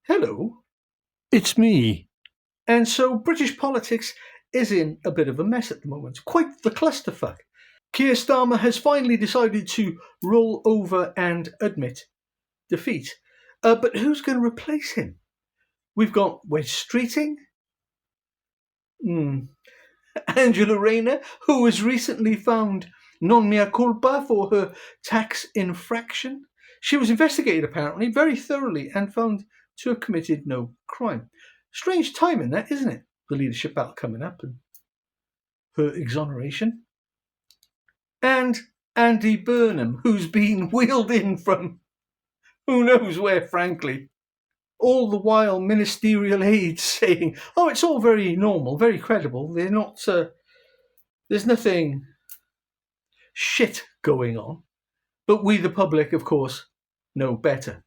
Hello. It's me. And so British politics is in a bit of a mess at the moment. Quite the clusterfuck. Keir Starmer has finally decided to roll over and admit defeat. But who's going to replace him? We've got Wedge Streeting, Angela Rayner, who was recently found non mea culpa for her tax infraction. She was investigated apparently very thoroughly and found to have committed no crime. Strange timing that, isn't it? The leadership battle coming up and her exoneration. And Andy Burnham, who's been wheeled in from who knows where, frankly. All the while ministerial aides saying, oh, it's all very normal, very credible. They're not, there's nothing shit going on. But we, the public, of course, know better.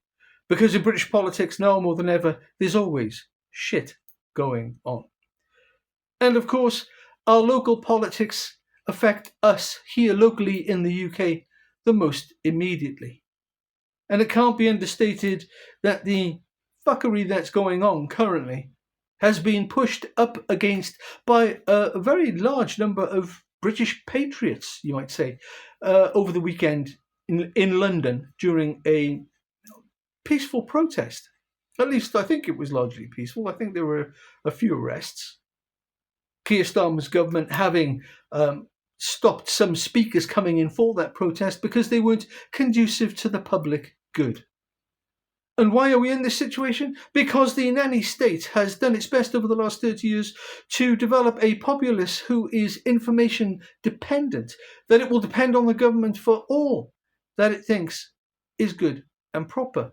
Because in British politics, now more than ever, there's always shit going on. And of course, our local politics affect us here locally in the UK the most immediately. And it can't be understated that the fuckery that's going on currently has been pushed up against by a very large number of British patriots, you might say, over the weekend in London during a peaceful protest. At least I think it was largely peaceful. I think there were a few arrests. Keir Starmer's government having stopped some speakers coming in for that protest because they weren't conducive to the public good. And why are we in this situation? Because the nanny state has done its best over the last 30 years to develop a populace who is information dependent, that it will depend on the government for all that it thinks is good and proper.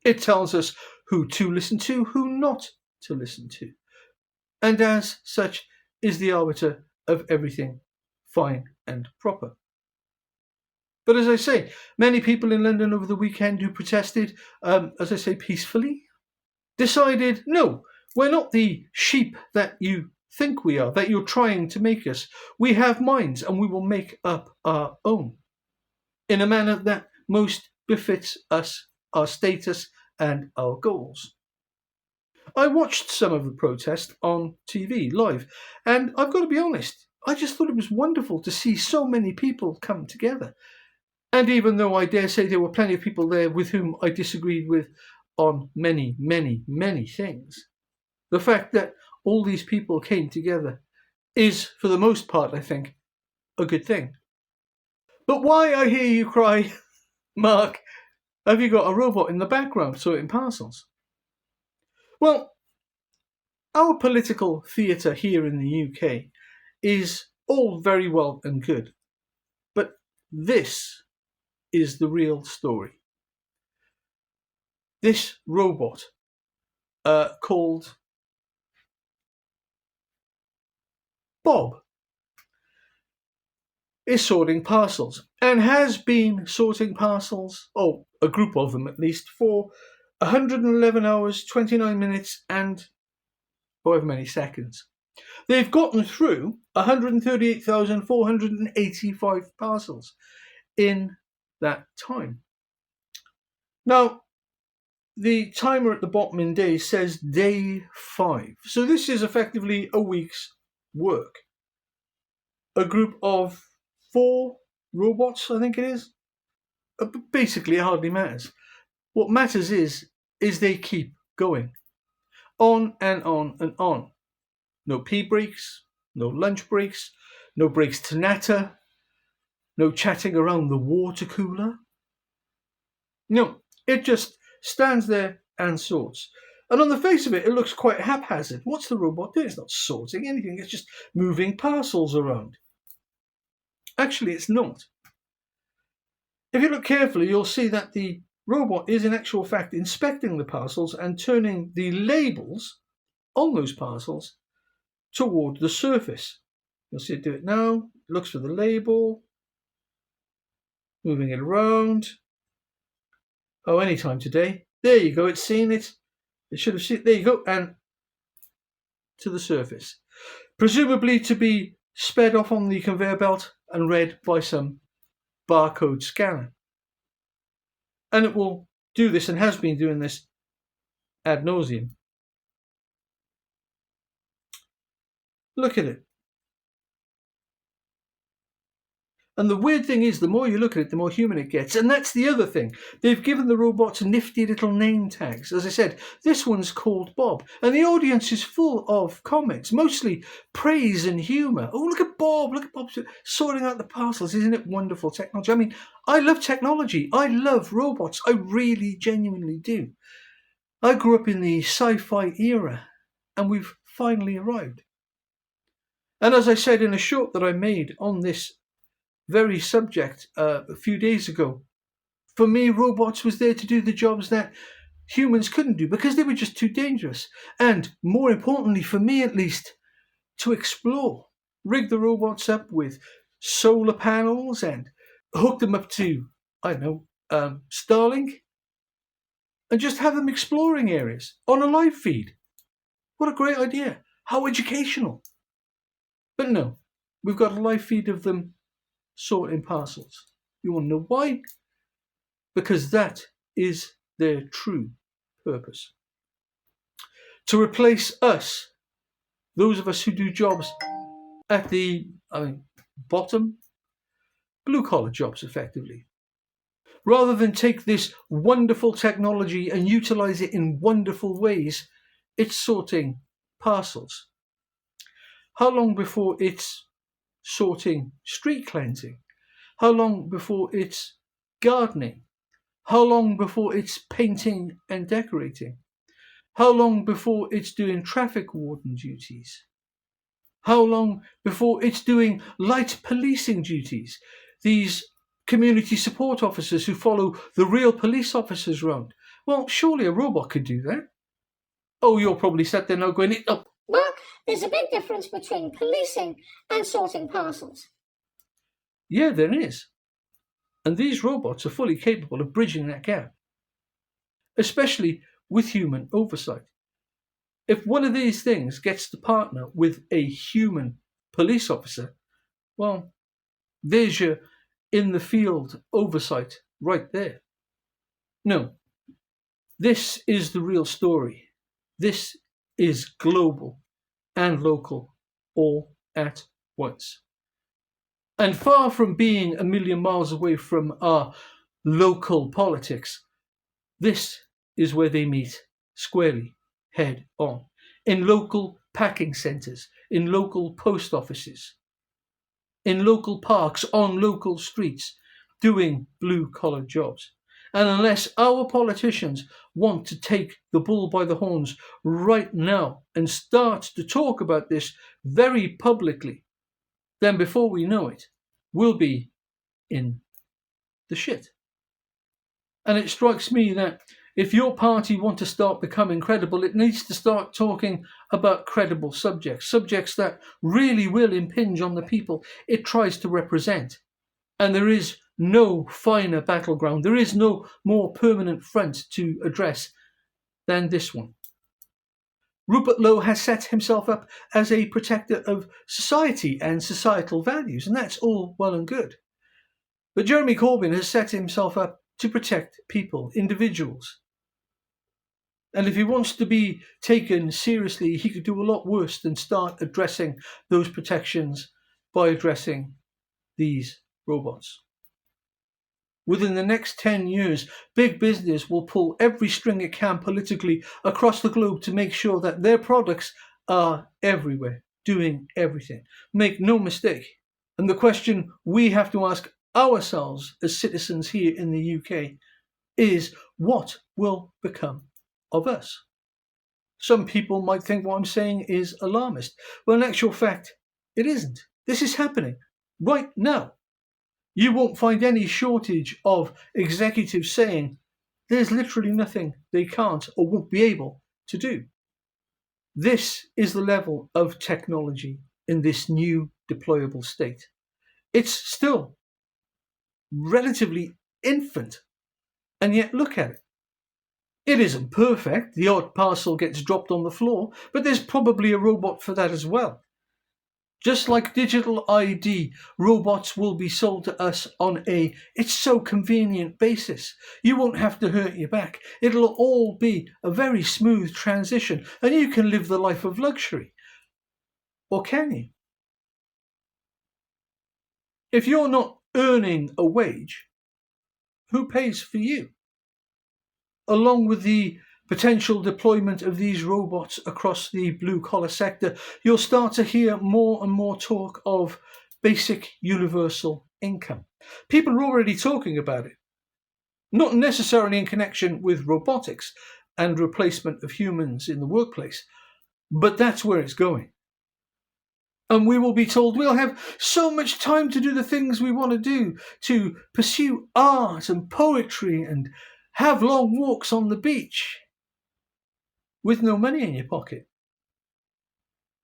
It tells us who to listen to, who not to listen to. And as such is the arbiter of everything fine and proper. But as I say, many people in London over the weekend who protested, as I say, peacefully, decided, no, we're not the sheep that you think we are, that you're trying to make us. We have minds and we will make up our own in a manner that most befits us, our status and our goals. I watched some of the protest on TV live, and I've got to be honest, I just thought it was wonderful to see so many people come together. And even though I dare say there were plenty of people there with whom I disagreed with on many, many, many things, the fact that all these people came together is, for the most part, I think, a good thing. But why, I hear you cry, Mark, have you got a robot in the background sorting parcels? Well, our political theatre here in the UK is all very well and good, but this is the real story. This robot called Bob is sorting parcels and has been sorting parcels, a group of them at least, for 111 hours, 29 minutes and however many seconds. They've gotten through 138,485 parcels in that time. Now, the timer at the bottom in days says day 5. So this is effectively a week's work. A group of 4 robots, I think it is. Basically, it hardly matters. What matters is they keep going. On and on and on. No pee breaks, no lunch breaks, no breaks to natter, no chatting around the water cooler. No, it just stands there and sorts. And on the face of it, it looks quite haphazard. What's the robot doing? It's not sorting anything, it's just moving parcels around. Actually, it's not. If you look carefully, you'll see that the robot is in actual fact inspecting the parcels and turning the labels on those parcels toward the surface. You'll see it do it now. It looks for the label, moving it around. Oh, anytime today. There you go, it's seen it. It should have seen it. There you go, and to the surface. Presumably to be sped off on the conveyor belt and read by some barcode scanner. And it will do this and has been doing this ad nauseum. Look at it. And the weird thing is, the more you look at it, the more human it gets. And that's the other thing. They've given the robots nifty little name tags. As I said, this one's called Bob. And the audience is full of comments, mostly praise and humour. Oh, look at Bob sorting out the parcels. Isn't it wonderful technology? I mean, I love technology. I love robots. I really, genuinely do. I grew up in the sci-fi era, and we've finally arrived. And as I said in a short that I made on this very subject a few days ago, for me, robots was there to do the jobs that humans couldn't do because they were just too dangerous. And more importantly, for me at least, to explore. Rig the robots up with solar panels and hook them up to, I don't know, Starlink, and just have them exploring areas on a live feed. What a great idea. How educational. But no, we've got a live feed of them sorting parcels. You want to know why? Because that is their true purpose. To replace us, those of us who do jobs at the bottom, blue-collar jobs effectively. Rather than take this wonderful technology and utilize it in wonderful ways, it's sorting parcels. How long before it's sorting street cleansing? How long before it's gardening? How long before it's painting and decorating? How long before it's doing traffic warden duties? How long before it's doing light policing duties? These community support officers who follow the real police officers round. Well, surely a robot could do that. Oh, you're probably sat there now going, oh. Well, there's a big difference between policing and sorting parcels. Yeah, there is. And these robots are fully capable of bridging that gap, especially with human oversight. If one of these things gets to partner with a human police officer, well, there's your in the field oversight right there. No, this is the real story. This is global and local all at once. And far from being a million miles away from our local politics, this is where they meet squarely, head on, in local packing centres, in local post offices, in local parks, on local streets, doing blue-collar jobs. And unless our politicians want to take the bull by the horns right now and start to talk about this very publicly, then before we know it, we'll be in the shit. And it strikes me that if your party want to start becoming credible, it needs to start talking about credible subjects that really will impinge on the people it tries to represent. And there is no finer battleground, there is no more permanent front to address than this one. Rupert Lowe has set himself up as a protector of society and societal values, and that's all well and good. But Jeremy Corbyn has set himself up to protect people, individuals. And if he wants to be taken seriously, he could do a lot worse than start addressing those protections by addressing these robots. Within the next 10 years, big business will pull every string it can politically across the globe to make sure that their products are everywhere, doing everything. Make no mistake. And the question we have to ask ourselves as citizens here in the UK is, what will become of us? Some people might think what I'm saying is alarmist. Well, in actual fact, it isn't. This is happening right now. You won't find any shortage of executives saying there's literally nothing they can't or won't be able to do. This is the level of technology in this new deployable state. It's still relatively infant, and yet look at it. It isn't perfect. The odd parcel gets dropped on the floor, but there's probably a robot for that as well. Just like digital ID, robots will be sold to us on a "it's so convenient" basis. You won't have to hurt your back. It'll all be a very smooth transition and you can live the life of luxury. Or can you? If you're not earning a wage, who pays for you? Along with the potential deployment of these robots across the blue-collar sector, you'll start to hear more and more talk of basic universal income. People are already talking about it, not necessarily in connection with robotics and replacement of humans in the workplace, but that's where it's going. And we will be told we'll have so much time to do the things we want to do, to pursue art and poetry and have long walks on the beach, with no money in your pocket.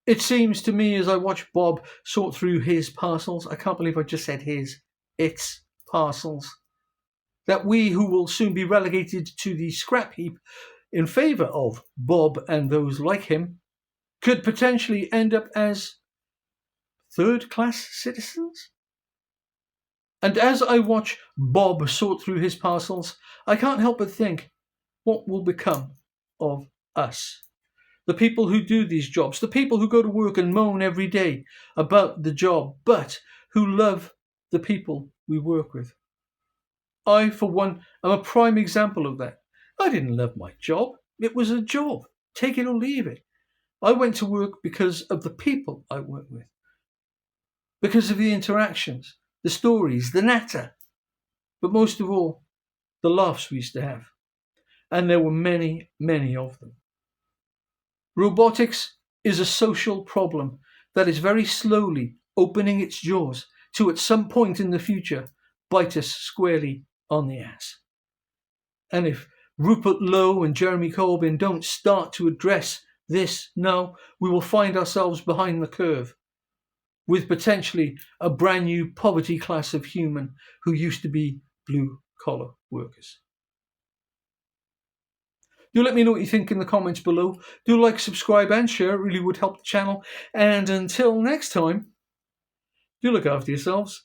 It seems to me as I watch Bob sort through his parcels, I can't believe I just said its parcels, that we who will soon be relegated to the scrap heap in favour of Bob and those like him could potentially end up as third-class citizens? And as I watch Bob sort through his parcels, I can't help but think, what will become of us? The people who do these jobs, the people who go to work and moan every day about the job, but who love the people we work with. I, for one, am a prime example of that. I didn't love my job. It was a job. Take it or leave it. I went to work because of the people I work with. Because of the interactions, the stories, the natter. But most of all, the laughs we used to have. And there were many, many of them. Robotics is a social problem that is very slowly opening its jaws to at some point in the future bite us squarely on the ass. And if Rupert Lowe and Jeremy Corbyn don't start to address this now, we will find ourselves behind the curve with potentially a brand new poverty class of human who used to be blue-collar workers. Do let me know what you think in the comments below. Do like, subscribe and share. It really would help the channel. And until next time, do look after yourselves.